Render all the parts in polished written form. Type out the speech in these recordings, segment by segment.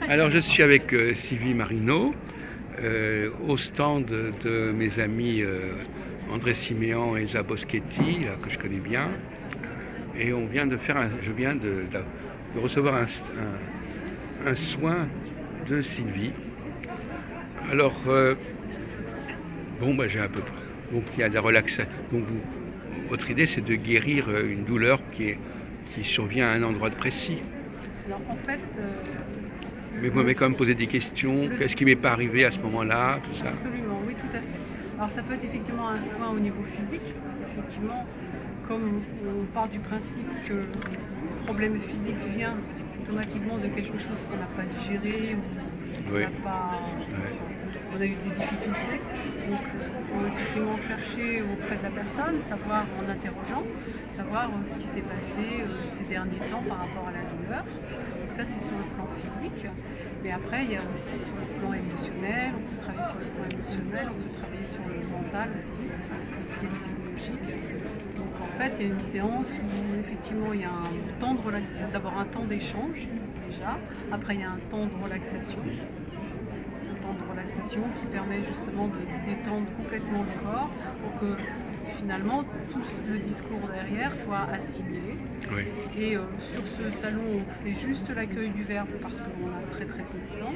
Alors je suis avec Sylvie Marino au stand de mes amis André Siméan et Elsa Boschetti, là, que je connais bien. Et on vient de faire je viens de recevoir un soin de Sylvie. Alors, bon, bah, j'ai un peu. Donc il y a de la relaxation. Donc votre idée c'est de guérir une douleur qui survient à un endroit précis. Alors en fait, Mais vous m'avez quand même posé des questions. Qu'est-ce qui m'est pas arrivé à ce moment-là, tout ça. absolument, oui, tout à fait. Alors ça peut être effectivement un soin au niveau physique. Effectivement, comme on part du principe que le problème physique vient automatiquement de quelque chose qu'on n'a pas digéré ou qu'on Oui. n'a pas, Ouais. on a eu des difficultés. Donc il faut effectivement chercher auprès de la personne, savoir en interrogeant, savoir ce qui s'est passé ces derniers temps par rapport à la douleur. Donc ça c'est sur le plan physique. Mais après il y a aussi sur le plan émotionnel, on peut travailler sur le plan émotionnel, on peut travailler sur le mental aussi, tout ce qui est psychologique. Donc en fait il y a une séance où effectivement il y a un temps de relaxation, d'abord un temps d'échange déjà, après il y a un temps de relaxation qui permet justement de détendre complètement le corps pour que finalement tout le discours derrière soit assimilé. Oui. Et sur ce salon, on fait juste l'accueil du verbe parce qu'on a très très peu de temps.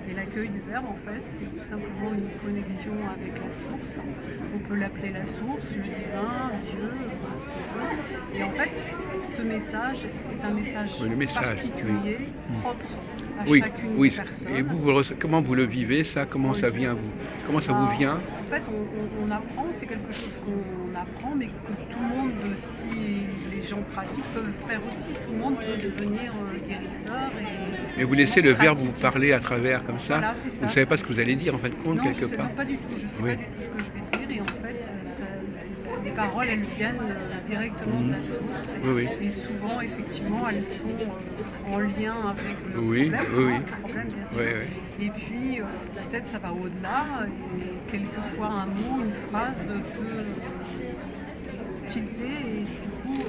Et l'accueil du verbe, en fait, c'est tout simplement une connexion avec la source. On peut l'appeler la source, le divin, Dieu, ce qu'on veut. Et en fait, ce message est un message particulier, propre à chacune des personnes. Et vous, comment vous le vivez ça? Comment ça vient vous? Comment ça vous vient? En fait, on apprend, c'est quelque chose qu'on apprend, mais que tout le monde, si les gens pratiquent, peuvent faire aussi. Tout le monde peut devenir guérisseur. Et vous laissez le verbe vous parler à travers comme ça? Voilà, c'est ça. Vous ne savez pas ce que vous allez dire en fin de compte, non, quelque je sais part? pas du tout. Je ne sais pas du tout ce que je vais dire. Et en fait, les paroles, elles viennent directement de la source. Oui. Et souvent, effectivement, elles sont en lien avec le problème. Le problème, bien sûr. Oui. Et puis, peut-être ça va au-delà. Et quelquefois, un mot, une phrase peut tilter. Et du coup,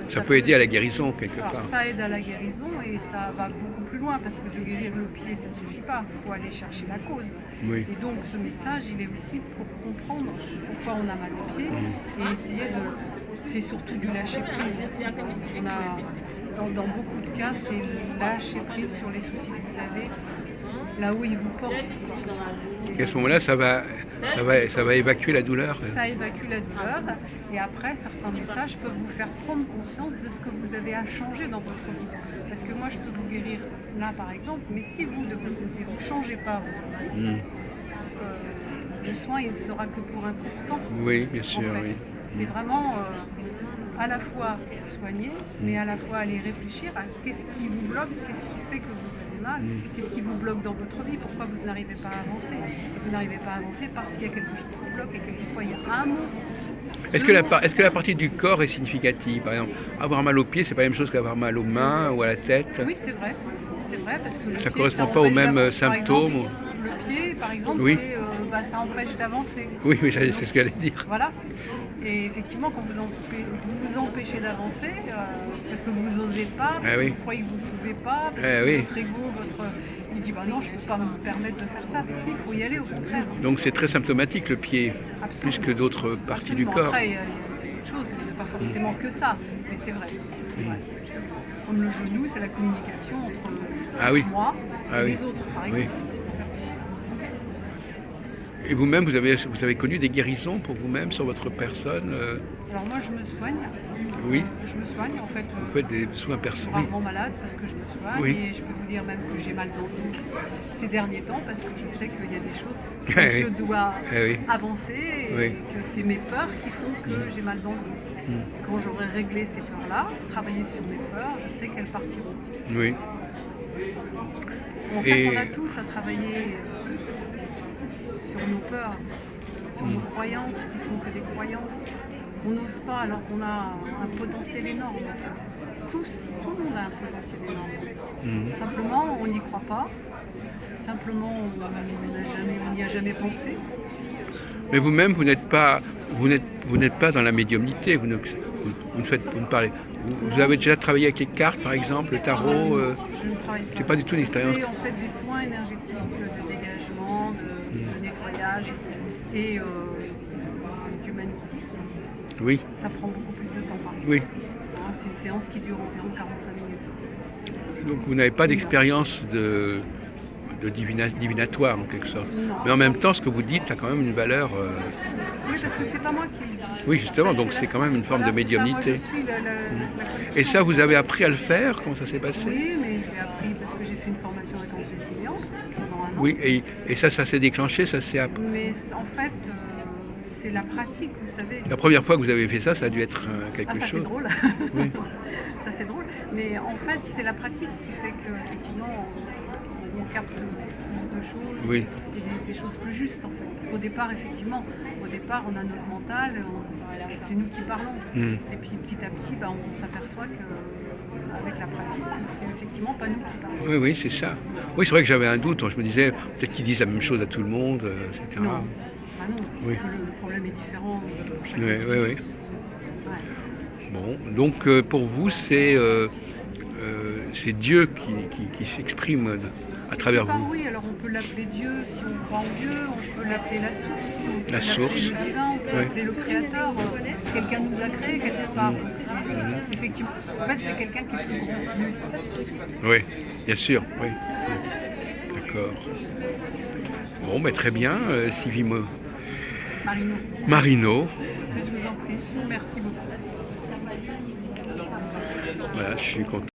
ça peut aider à la guérison, quelque part. Ça aide à la guérison et ça va beaucoup plus loin parce que de guérir le pied, ça ne suffit pas. Il faut aller chercher la cause. Oui. Et donc, ce message, il est aussi pour comprendre pourquoi on a mal au pied et essayer de. C'est surtout du lâcher prise. On a, dans beaucoup de cas, c'est lâcher prise sur les soucis que vous avez, là où ils vous portent. Et à ce moment-là, ça va évacuer la douleur. Ça évacue la douleur. Et après, certains messages peuvent vous faire prendre conscience de ce que vous avez à changer dans votre vie. Parce que moi, je peux vous guérir là, par exemple, mais si vous, de votre côté, vous ne changez pas votre vie, le soin, il ne sera que pour un court temps. Oui, bien sûr, en fait. oui. C'est vraiment à la fois soigner, mais à la fois aller réfléchir à qu'est-ce qui vous bloque, qu'est-ce qui fait que vous avez mal, qu'est-ce qui vous bloque dans votre vie, pourquoi vous n'arrivez pas à avancer. Vous n'arrivez pas à avancer parce qu'il y a quelque chose qui bloque et quelquefois il y a un mot. Est-ce que la partie du corps est significative? Par exemple, avoir mal aux pieds, c'est pas la même chose qu'avoir mal aux mains ou à la tête? Oui, c'est vrai. C'est vrai parce que Ça ne correspond pas aux mêmes symptômes. Le pied, par exemple, ça empêche d'avancer. Oui, c'est ce que j'allais dire. Voilà. Et effectivement, quand vous vous empêchez d'avancer, c'est parce que vous n'osez pas, parce que vous croyez que vous ne pouvez pas, parce que votre ego, il dit non, je ne peux pas me permettre de faire ça. Mais si, il faut y aller au contraire. Donc c'est très symptomatique le pied, plus que d'autres parties du corps. Après, il y a d'autres choses, c'est pas forcément que ça, mais c'est vrai. Comme le genou, c'est la communication entre moi et les autres, par exemple. Et vous-même, vous avez connu des guérisons pour vous-même sur votre personne? Alors moi, je me soigne. Oui. Je me soigne, en fait. Vous faites des soins personnels? Je suis rarement malade parce que je me soigne et je peux vous dire même que j'ai mal dans le dos ces derniers temps parce que je sais qu'il y a des choses que je dois avancer et que c'est mes peurs qui font que j'ai mal dans le dos. Quand j'aurai réglé ces peurs-là, travaillé sur mes peurs, je sais qu'elles partiront. Oui. En fait, on a tous à travailler sur nos peurs, sur nos croyances qui sont que des croyances. On n'ose pas alors qu'on a un potentiel énorme. Tout le monde a un potentiel énorme. Simplement, on n'y croit pas. Simplement, on n'y a jamais pensé. Mais vous-même, vous n'êtes pas dans la médiumnité. Vous ne parlez Vous avez déjà travaillé avec les cartes, par exemple, le tarot Je ne travaille pas. C'est pas du tout une expérience. Je fais en fait des soins énergétiques, de dégagement, de nettoyage et du magnétisme. Oui, Ça prend beaucoup plus de temps par contre. oui. C'est une séance qui dure environ 45 minutes. Donc vous n'avez pas d'expérience de divinatoire en quelque sorte. Non. Mais en même temps, ce que vous dites a quand même une valeur. Oui, parce que c'est pas moi qui le dis. Oui, justement, donc c'est quand même une forme de Voilà, c'est ça. Moi, médiumnité. je suis la Et ça, vous avez appris à le faire? Comment ça s'est passé? Oui, mais je l'ai appris parce que j'ai fait une formation avec André Simian pendant un an. Oui, et ça s'est déclenché, ça s'est appris. Mais en fait, c'est la pratique, vous savez. La première fois que vous avez fait ça, ça a dû être quelque ça chose. c'est drôle. Oui. Ça c'est drôle. Mais en fait, c'est la pratique qui fait qu'effectivement, on capte plus de choses Oui. et des choses plus justes en fait. Parce qu'au départ, effectivement, on a notre mental, c'est nous qui parlons. Et puis petit à petit, on s'aperçoit qu'avec la pratique, c'est effectivement pas nous qui parlons. Oui, oui, c'est ça. Oui, c'est vrai que j'avais un doute. Je me disais, peut-être qu'ils disent la même chose à tout le monde, etc. Non, non, Oui. parce que le problème est différent pour chacun. Oui, oui, oui. Ouais. Bon, donc pour vous, c'est Dieu qui s'exprime à travers vous. Oui, alors on peut l'appeler Dieu si on croit en Dieu, on peut l'appeler la source, on peut La l'appeler source. le divin, on peut Oui. l'appeler le créateur. Quelqu'un nous a créés quelque part. Donc, c'est effectivement, en fait, c'est quelqu'un qui est plus grand que nous. Oui, bien sûr, oui. D'accord. Bon, ben, très bien, Sylvie Marino, Marino. je vous en prie. Merci beaucoup. Voilà, je suis content.